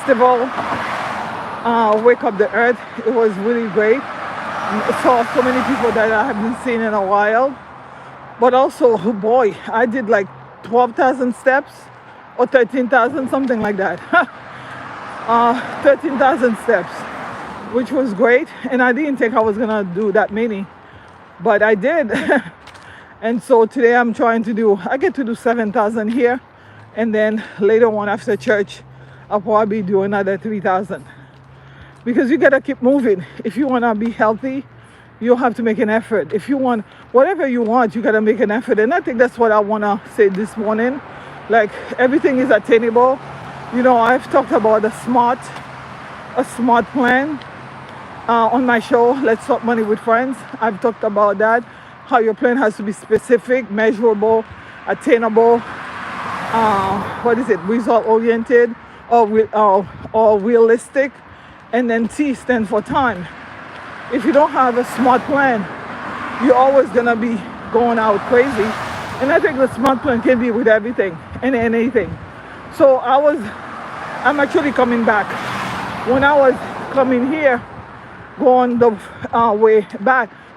festival, Wake Up the Earth. It was really great. I saw so many people that I haven't seen in a while. But also, oh boy, I did like 12,000 steps or 13,000, something like that. 13,000 steps, which was great. And I didn't think I was gonna do that many, but I did. And so today I get to do 7,000 here. And then later on after church, I'll probably do another 3,000. Because you gotta keep moving. If you wanna be healthy, you'll have to make an effort. If you want, whatever you want, you gotta make an effort. And I think that's what I wanna say this morning. Like, everything is attainable. You know, I've talked about a smart plan on my show, Let's Talk Money with Friends. I've talked about that, how your plan has to be specific, measurable, attainable, result oriented or realistic. And then T stands for time. If you don't have a smart plan, you're always gonna be going out crazy. And I think the smart plan can be with everything and anything. So I'm actually coming back. When I was coming here, going the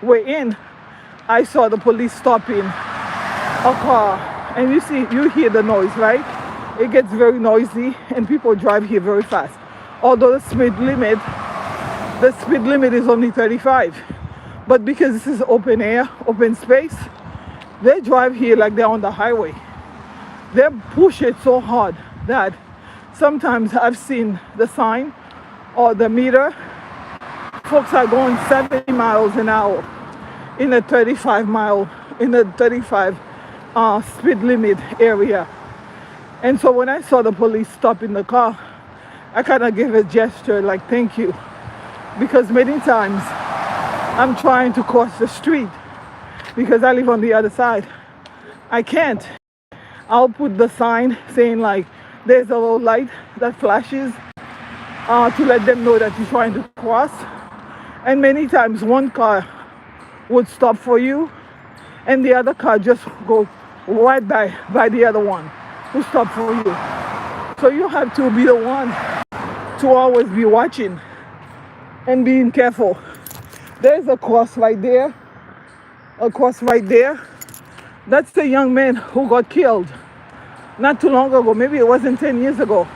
way in, I saw the police stopping a car. And you hear the noise, right? It gets very noisy and people drive here very fast. Although the speed limit is only 35. But because this is open air, open space, they drive here like they're on the highway. They push it so hard that sometimes I've seen the sign or the meter. Folks are going 70 miles an hour in a 35 speed limit area. And so when I saw the police stop in the car, I kind of gave a gesture like thank you, because many times I'm trying to cross the street because I live on the other side. I can't. I'll put the sign saying like there's a little light that flashes to let them know that you're trying to cross. And many times one car would stop for you and the other car just go right by the other one who stopped for you. So you have to be the one to always be watching and being careful. There's a cross right there. That's the young man who got killed not too long ago. Maybe it wasn't 10 years ago.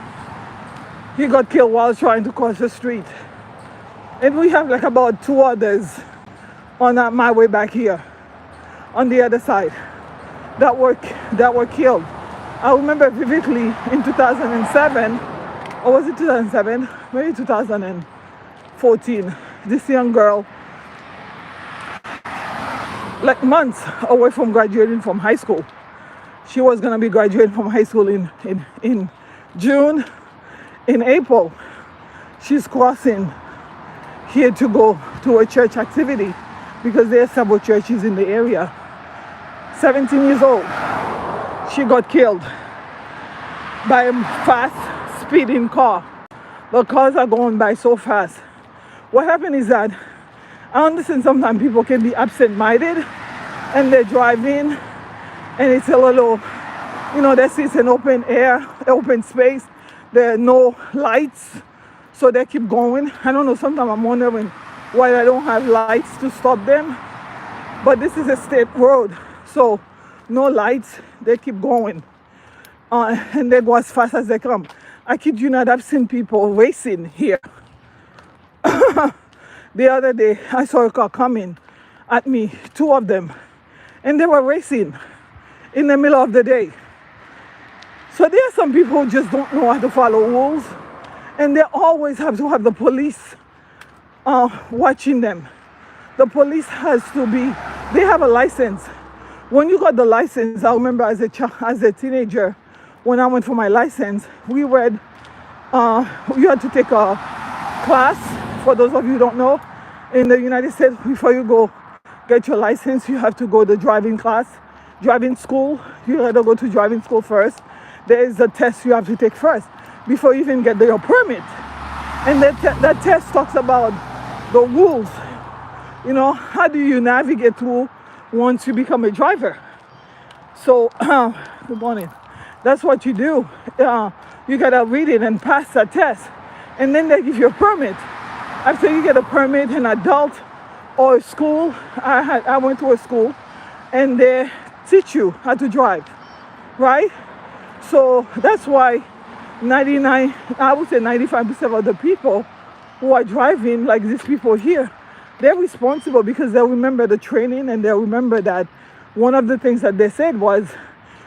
He got killed while trying to cross the street. And we have like about 2 others on my way back here on the other side that were killed. I remember vividly in 2007, or was it 2007? Maybe 2014. This young girl, like months away from graduating from high school. She was gonna be graduating from high school in June. In April, she's crossing here to go to a church activity because there are several churches in the area. 17 years old. She got killed by a fast speeding car. The cars are going by so fast. What happened is that I understand sometimes people can be absent-minded and they're driving and it's a little, this is an open air, open space. There are no lights, so they keep going. I don't know, sometimes I'm wondering why they don't have lights to stop them. But this is a state road, so no lights, they keep going. And they go as fast as they come. I kid you not, I've seen people racing here. The other day, I saw a car coming at me, 2 of them, and they were racing in the middle of the day. So there are some people who just don't know how to follow rules, and they always have to have the police watching them. The police they have a license. When you got the license, I remember as a teenager, when I went for my license, you had to take a class. For those of you who don't know, in the United States, before you go get your license, you have to go to driving school. You have to go to driving school first. There is a test you have to take first before you even get your permit. And that test talks about the rules. How do you navigate through once you become a driver? So, good morning. That's what you do. You gotta read it and pass that test. and then they give you a permit. After you get a permit, an adult or a school, I went to a school, and they teach you how to drive, right? So that's why 99, I would say 95% of the people who are driving, like these people here, they're responsible because they remember the training, and they remember that one of the things that they said was,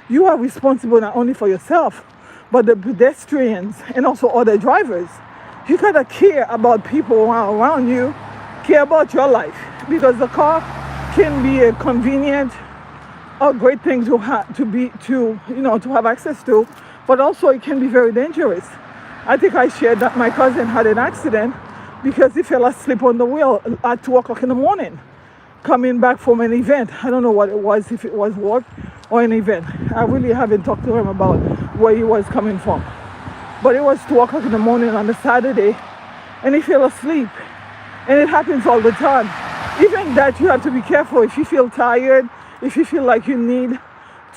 you are responsible not only for yourself, but the pedestrians and also other drivers. You gotta care about people around you, care about your life, because the car can be a convenient, a great thing to have access to, but also it can be very dangerous. I think I shared that my cousin had an accident because he fell asleep on the wheel at 2 o'clock in the morning, coming back from an event. I don't know what it was, if it was work or an event. I really haven't talked to him about where he was coming from. But it was 2 o'clock in the morning on a Saturday, and he fell asleep. And it happens all the time. Even that, you have to be careful. If you feel tired, if you feel like you need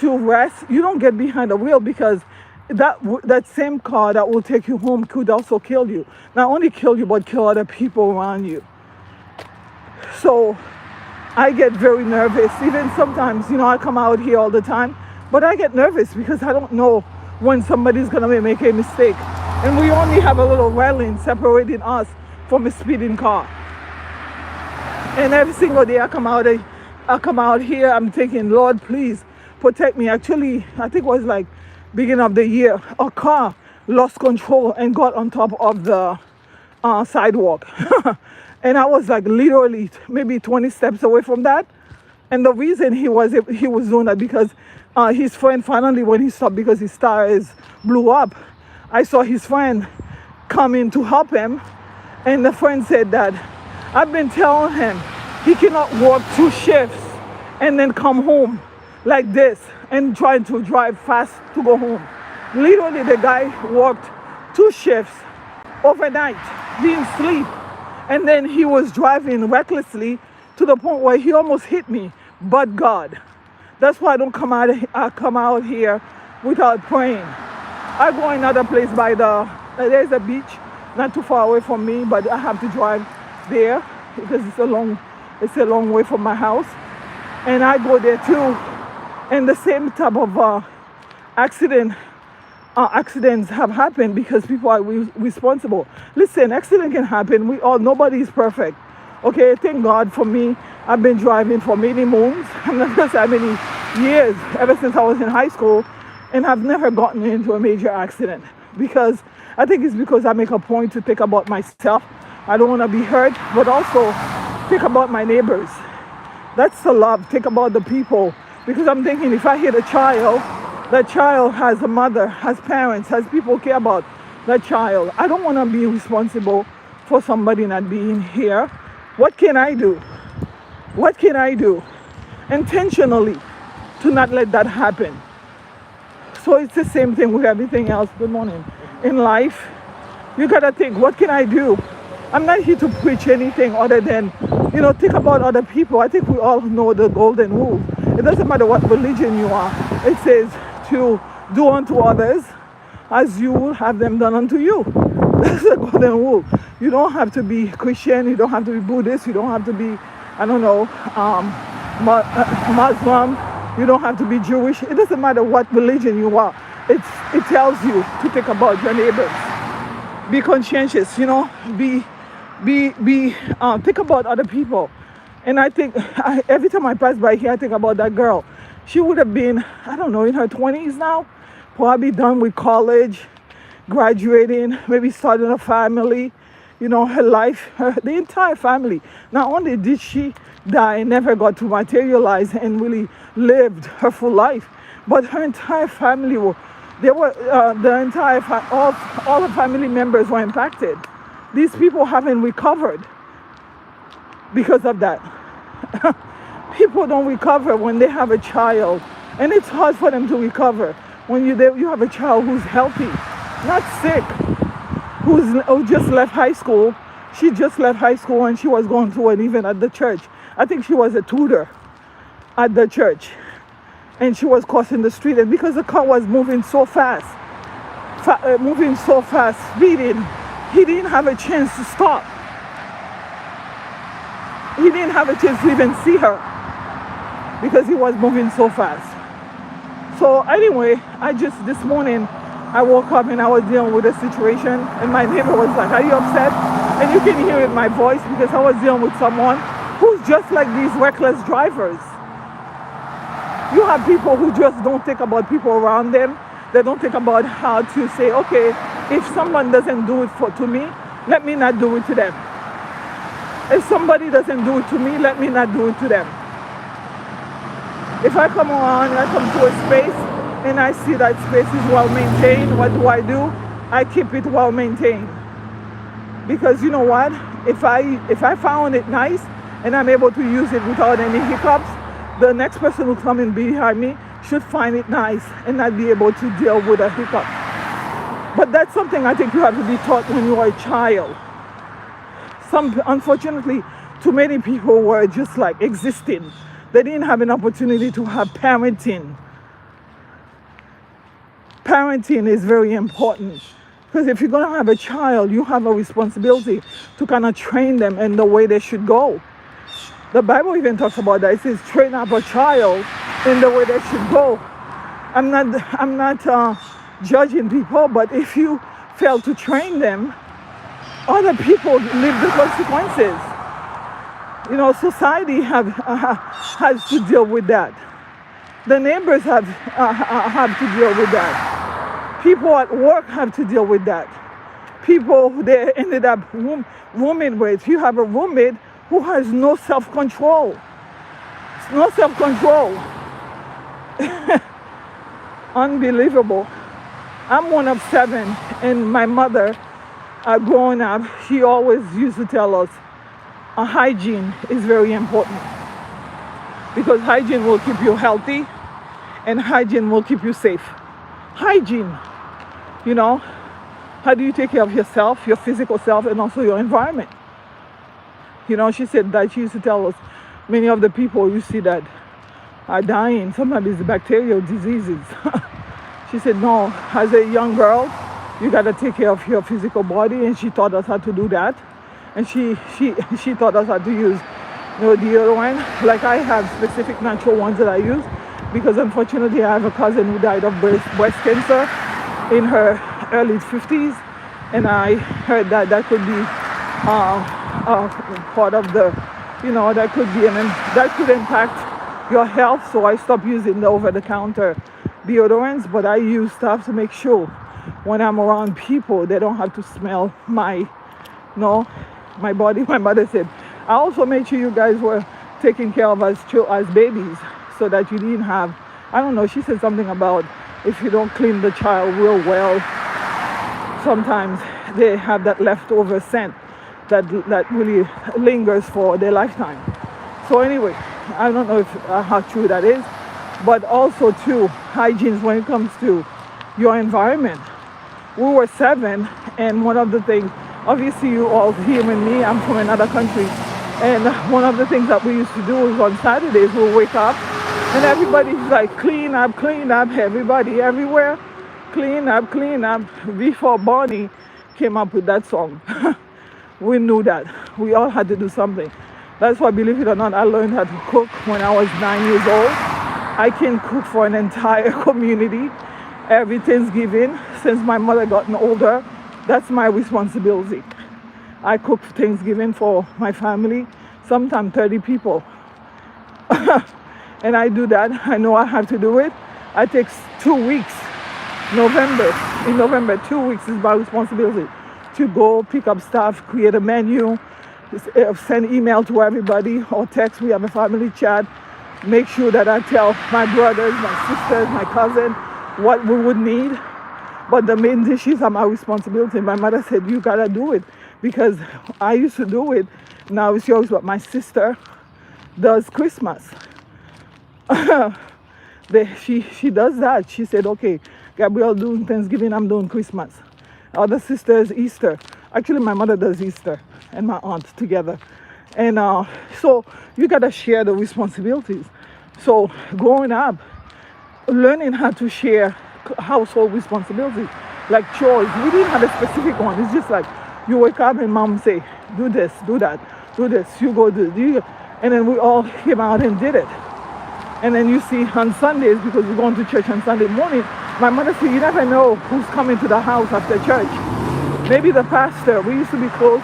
to rest, you don't get behind the wheel, because that same car that will take you home could also kill you. Not only kill you, but kill other people around you. So I get very nervous. Even sometimes, I come out here all the time, but I get nervous because I don't know when somebody's going to make a mistake. And we only have a little railing separating us from a speeding car. And every single day I come out here, I'm thinking, Lord, please protect me. Actually, I think it was like beginning of the year, a car lost control and got on top of the sidewalk. And I was like literally maybe 20 steps away from that. And the reason he was doing that, because his friend finally, when he stopped because his tires blew up, I saw his friend come in to help him. And the friend said that, I've been telling him he cannot work 2 shifts and then come home like this and trying to drive fast to go home. Literally, the guy worked 2 shifts overnight, didn't sleep, and then he was driving recklessly to the point where he almost hit me. But God, that's why I come out here without praying. I go another place there's a beach not too far away from me, but I have to drive there because it's a long way from my house, and I go there too. And the same type of accidents have happened because people are responsible. Listen, accident can happen. Nobody is perfect. Okay, thank God for me. I've been driving for many moons. I'm not going to say how many years, ever since I was in high school, and I've never gotten into a major accident, because I think it's because I make a point to think about myself. I don't want to be hurt, but also think about my neighbors. That's the love. Think about the people. Because I'm thinking, if I hit a child, that child has a mother, has parents, has people care about that child. I don't want to be responsible for somebody not being here. What can I do? What can I do intentionally to not let that happen? So it's the same thing with everything else. Good morning. In life, you got to think, what can I do? I'm not here to preach anything other than, think about other people. I think we all know the golden rule. It doesn't matter what religion you are. It says to do unto others as you will have them done unto you. That's the golden rule. You don't have to be Christian. You don't have to be Buddhist. You don't have to be, Muslim. You don't have to be Jewish. It doesn't matter what religion you are. It tells you to think about your neighbors. Be conscientious. Think about other people. And I think every time I pass by here, I think about that girl. She would have been, I don't know, in her 20s now, probably done with college, graduating, maybe starting a family, her life, the entire family. Not only did she die and never got to materialize and really lived her full life, but her entire family all the family members were impacted. These people haven't recovered because of that. People don't recover when they have a child, and it's hard for them to recover when you have a child who's healthy, not sick, who just left high school. She just left high school and she was going to an event at the church. I think she was a tutor at the church, and she was crossing the street, and because the car was moving so fast, speeding, He didn't have a chance to stop. He didn't have a chance to even see her because he was moving so fast. So anyway, this morning, I woke up and I was dealing with a situation, and my neighbor was like, "Are you upset?" And you can hear it in my voice because I was dealing with someone who's just like these reckless drivers. You have people who just don't think about people around them. They don't think about how to say, okay, if someone doesn't do it to me, let me not do it to them. If somebody doesn't do it to me, let me not do it to them. If I come around and I come to a space and I see that space is well maintained, what do? I keep it well maintained. Because you know what? If I found it nice and I'm able to use it without any hiccups, the next person who come in behind me should find it nice and not be able to deal with a hiccup. But that's something I think you have to be taught when you are a child. Unfortunately, too many people were just like existing. They didn't have an opportunity to have parenting. Parenting is very important because if you're going to have a child, you have a responsibility to kind of train them in the way they should go. The Bible even talks about that. It says, train up a child in the way they should go. I'm not judging people, but if you fail to train them, other people live the consequences. You know, society has to deal with that. The neighbors have to deal with that. People at work have to deal with that. People they ended up rooming with. You have a roommate who has no self-control. No self-control. Unbelievable. I'm one of 7, and my mother, growing up, she always used to tell us hygiene is very important because hygiene will keep you healthy and hygiene will keep you safe. Hygiene, you know, how do you take care of yourself, your physical self, and also your environment? You know, she said that she used to tell us many of the people you see that are dying, sometimes it's bacterial diseases. She said, no, as a young girl, you got to take care of your physical body, and she taught us how to do that. And she taught us how to use, you know, deodorant. Like I have specific natural ones that I use because unfortunately I have a cousin who died of breast cancer in her early 50s, and I heard that that could be part of the, you know, that could impact your health. So I stopped using the over-the-counter deodorants, but I use stuff to make sure when I'm around people they don't have to smell my body. My mother said, I also made sure you guys were taking care of us as babies so that you didn't have, I don't know, she said something about if you don't clean the child real well, sometimes they have that leftover scent that really lingers for their lifetime. So anyway, I don't know if how true that is, but also too, hygiene when it comes to your environment. We were 7, and one of the things, obviously you all hearing me, I'm from another country, and one of the things that we used to do is on Saturdays we'll wake up and everybody's like clean up, everybody everywhere, clean up. Before Barney came up with that song, we knew that we all had to do something. That's why, believe it or not, I learned how to cook when I was 9 years old. I can cook for an entire community every Thanksgiving. Since my mother gotten older, that's my responsibility. I cook for Thanksgiving for my family, sometimes 30 people. And I do that. I know I have to do it. I take 2 weeks. In November, 2 weeks is my responsibility to go pick up stuff, create a menu, send email to everybody or text. We have a family chat. Make sure that I tell my brothers, my sisters, my cousin what we would need. But the main dishes are my responsibility. My mother said, you gotta do it, because I used to do it. Now it's yours, but my sister does Christmas. She does that. She said, okay, Gabrielle doing Thanksgiving, I'm doing Christmas. Other sisters, Easter. Actually, my mother does Easter and my aunt together. And so you gotta share the responsibilities. So growing up, learning how to share household responsibilities, like chores. We didn't have a specific one. It's just like You wake up and mom say, do this, do that, do this, you go do. And then we all came out and did it. And then you see on Sundays, because we're going to church on Sunday morning, my mother said, you never know who's coming to the house after church. Maybe the pastor, we used to be close,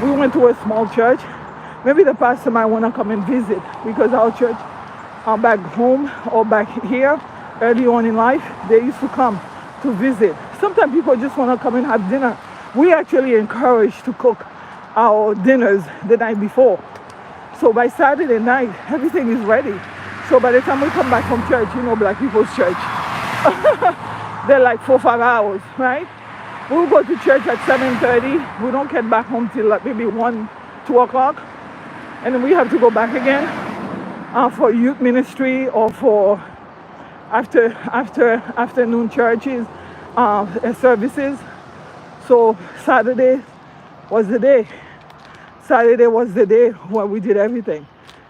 we went to a small church. Maybe the pastor might want to come and visit, because our church back home or back here, early on in life, they used to come to visit. Sometimes people just want to come and have dinner. We actually encourage to cook our dinners the night before. So by Saturday night, everything is ready. So by the time we come back from church, Black people's church, they're like 4 or 5 hours, right? We'll go to church at 7:30. We don't get back home till like maybe 1, 2 o'clock. And then we have to go back again for youth ministry or for afternoon churches, services. So Saturday was the day. Saturday was the day where we did everything.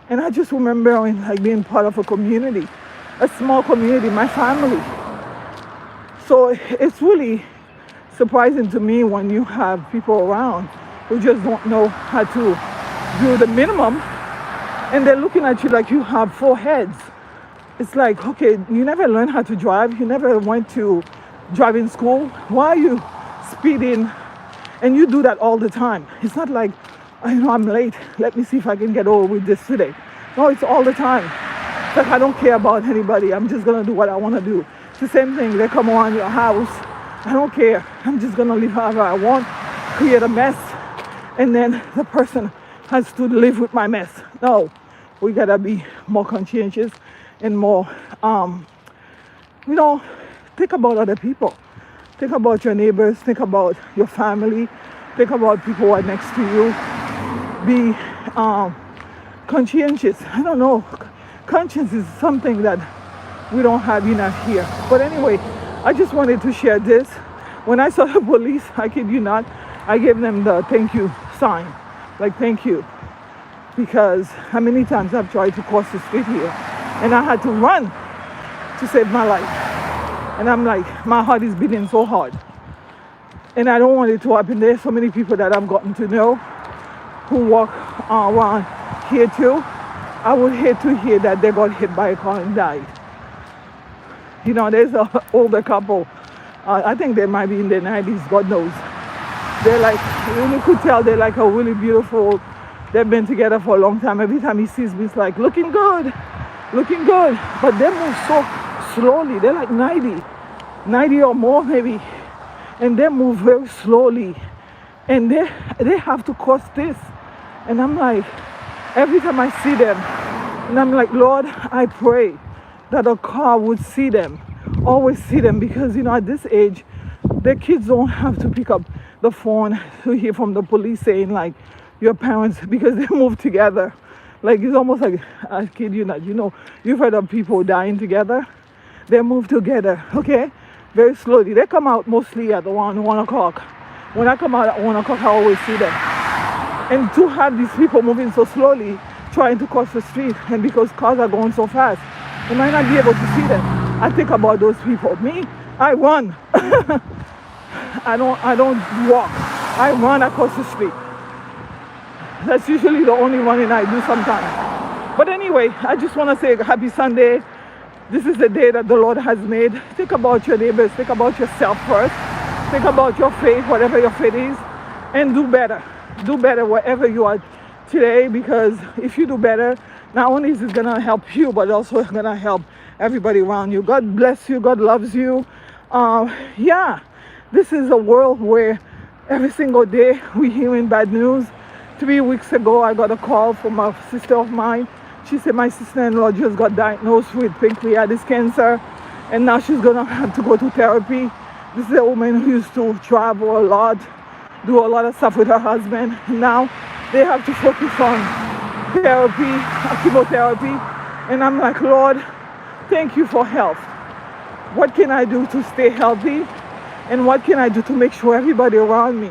And I just remember like being part of a community, a small community, my family. So it's really surprising to me when you have people around who just don't know how to do the minimum, and they're looking at you like you have 4 heads. It's like, okay, you never learned how to drive. You never went to driving school. Why are you speeding? And you do that all the time. It's not like, I'm late. Let me see if I can get over with this today. No, it's all the time. It's like, I don't care about anybody. I'm just going to do what I want to do. It's the same thing. They come around your house. I don't care. I'm just going to live however I want, create a mess, and then the person has to live with my mess. No, we got to be more conscientious and more, think about other people. Think about your neighbors. Think about your family. Think about people who are next to you. Be conscientious. I don't know. Conscience is something that we don't have enough here. But anyway, I just wanted to share this. When I saw the police, I kid you not, I gave them the thank you sign. Like, thank you. Because how many times I've tried to cross the street here and I had to run to save my life. And I'm like, my heart is beating so hard. And I don't want it to happen. There's so many people that I've gotten to know who walk around here too. I would hate to hear that they got hit by a car and died. There's an older couple. I think they might be in their 90s, God knows. They're like, you could tell they're like a really beautiful, they've been together for a long time. Every time he sees me, it's like, looking good. But they move so slowly. They're like 90 or more maybe. And they move very slowly. And they have to cross this. And I'm like, every time I see them, and I'm like, Lord, I pray that a car would see them, always see them, because at this age, the kids don't have to pick up the phone to hear from the police saying like your parents, because they move together. Like, it's almost like, I kid you not, you've heard of people dying together. They move together, okay? Very slowly. They come out mostly at around 1 o'clock. When I come out at 1 o'clock, I always see them. And to have these people moving so slowly, trying to cross the street, and because cars are going so fast, you might not be able to see them. I think about those people. Me, I run. I don't walk. I run across the street. That's usually the only running I do sometimes. But anyway, I just want to say happy Sunday. This is the day that the Lord has made. Think about your neighbors. Think about yourself first. Think about your faith, whatever your faith is, and do better. Do better wherever you are today, because if you do better, not only is it going to help you, but also it's going to help everybody around you. God bless you. God loves you. This is a world where every single day we're hearing bad news. 3 weeks ago, I got a call from a sister of mine. She said my sister-in-law just got diagnosed with pancreatic cancer, and now she's going to have to go to therapy. This is a woman who used to travel a lot, do a lot of stuff with her husband. Now they have to focus on therapy, chemotherapy. And I'm like, Lord, thank you for health. What can I do to stay healthy? And what can I do to make sure everybody around me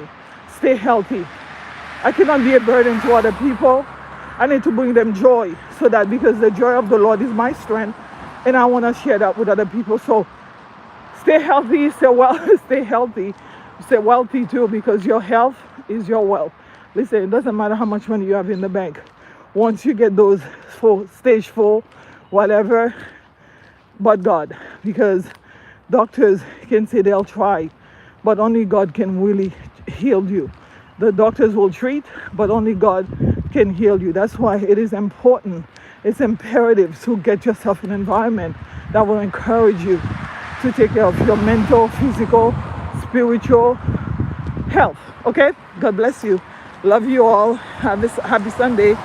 stay healthy? I cannot be a burden to other people. I need to bring them joy, so that, because the joy of the Lord is my strength, and I want to share that with other people. So stay healthy, stay well, stay healthy. Stay wealthy too, because your health is your wealth. Listen, it doesn't matter how much money you have in the bank. Once you get those stage 4, whatever, but God, because doctors can say they'll try, but only God can really heal you. The doctors will treat, but only God can heal you. That's why it is important, it's imperative to get yourself an environment that will encourage you to take care of your mental, physical, spiritual health. Okay? God bless you. Love you all. Have this happy Sunday.